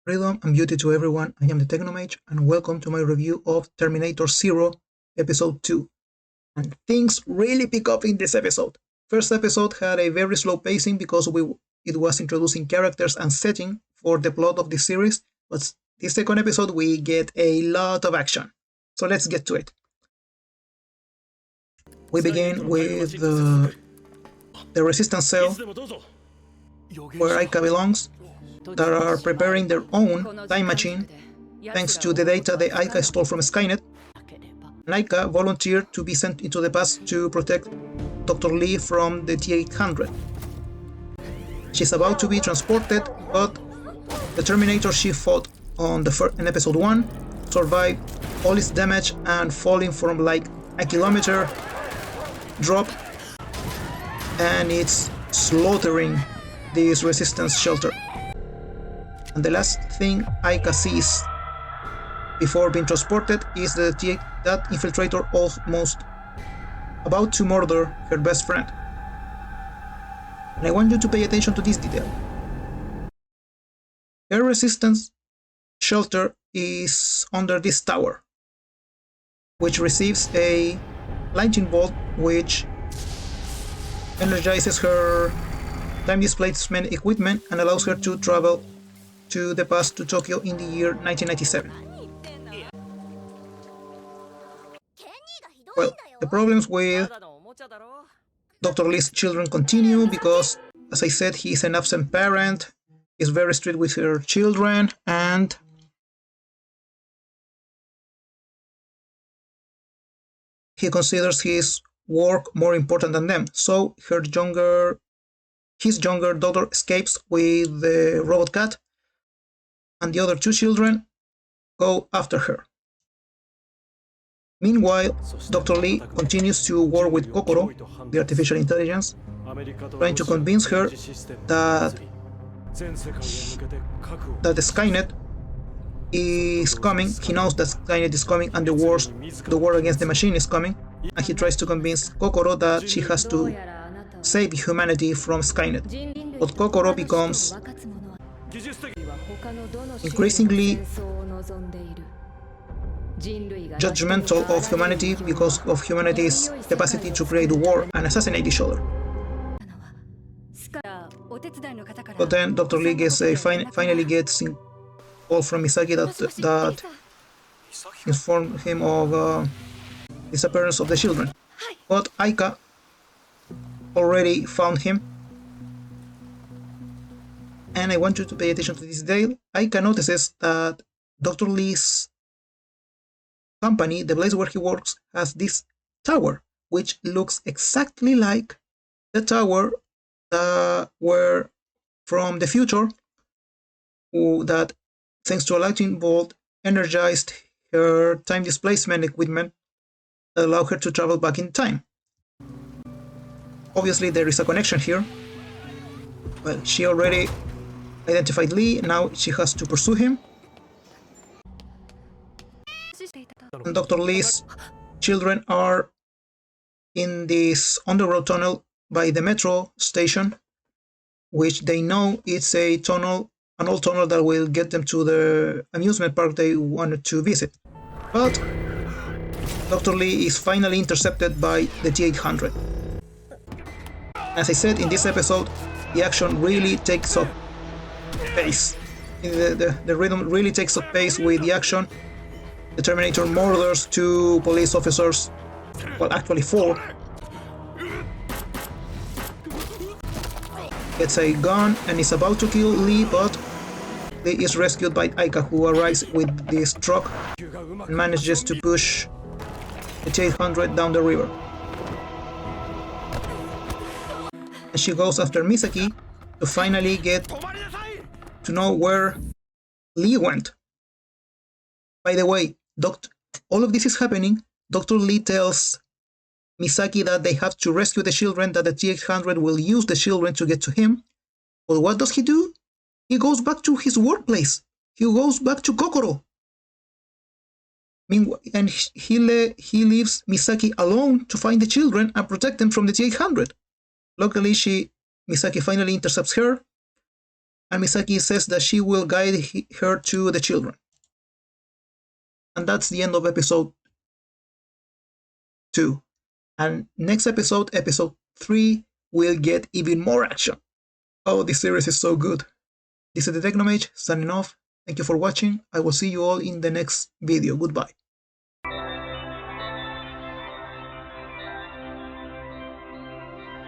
Freedom and beauty to everyone, I am the Technomage and welcome to my review of Terminator Zero Episode 2. And things really pick up in this episode. First episode had a very slow pacing because it was introducing characters and setting for the plot of the series, but this second episode we get a lot of action. So let's get to it. We begin with the resistance cell where Aika belongs, that are preparing their own time machine thanks to the data that Aika stole from Skynet. And Aika volunteered to be sent into the past to protect Dr. Lee from the T-800. She's about to be transported, but the Terminator she fought in episode 1 survived all its damage and falling from like a kilometer drop, and it's slaughtering this resistance shelter. And the last thing Aika sees before being transported is that infiltrator almost about to murder her best friend. And I want you to pay attention to this detail. Her resistance shelter is under this tower, which receives a lightning bolt which energizes her time displacement equipment and allows her to travel to the past to Tokyo in the year 1997. Well, the problems with Dr. Lee's children continue because, as I said, he is an absent parent, is very strict with her children, and he considers his work more important than them. So his younger daughter escapes with the robot cat, and the other two children go after her. Meanwhile, Dr. Lee continues to work with Kokoro, the artificial intelligence, trying to convince her that the Skynet is coming. He knows that Skynet is coming and the war against the machine is coming, and he tries to convince Kokoro that she has to save humanity from Skynet. But Kokoro becomes increasingly judgmental of humanity because of humanity's capacity to create war and assassinate each other. But then Dr. Lee finally gets a call from Misaki that informed him of disappearance of the children. But Aika already found him, and I want you to pay attention to this detail. Aika notices that Dr. Lee's company, the place where he works, has this tower, which looks exactly like the tower where from the future, that thanks to a lightning bolt energized her time displacement equipment that allowed her to travel back in time. Obviously there is a connection here. Well, she already identified Lee, now she has to pursue him. And Dr. Lee's children are in this underground tunnel by the metro station, which they know it's an old tunnel that will get them to the amusement park they wanted to visit. But Dr. Lee is finally intercepted by the T-800. As I said, in this episode, the action really takes up pace. The rhythm really takes up pace with the action. The Terminator murders 2 police officers, well, actually 4. Gets a gun and is about to kill Lee, but Lee is rescued by Aika, who arrives with this truck and manages to push the T-800 down the river. And she goes after Misaki to finally get to know where Lee went. By the way, all of this is happening. Dr. Lee tells Misaki that they have to rescue the children, that the T-800 will use the children to get to him. But what does he do? He goes back to his workplace. He goes back to Kokoro. And he leaves Misaki alone to find the children and protect them from the T-800. Luckily, Misaki finally intercepts her, and Misaki says that she will guide her to the children. And that's the end of episode 2. And next episode, episode 3, will get even more action. Oh, this series is so good. This is the Technomage signing off. Thank you for watching. I will see you all in the next video. Goodbye.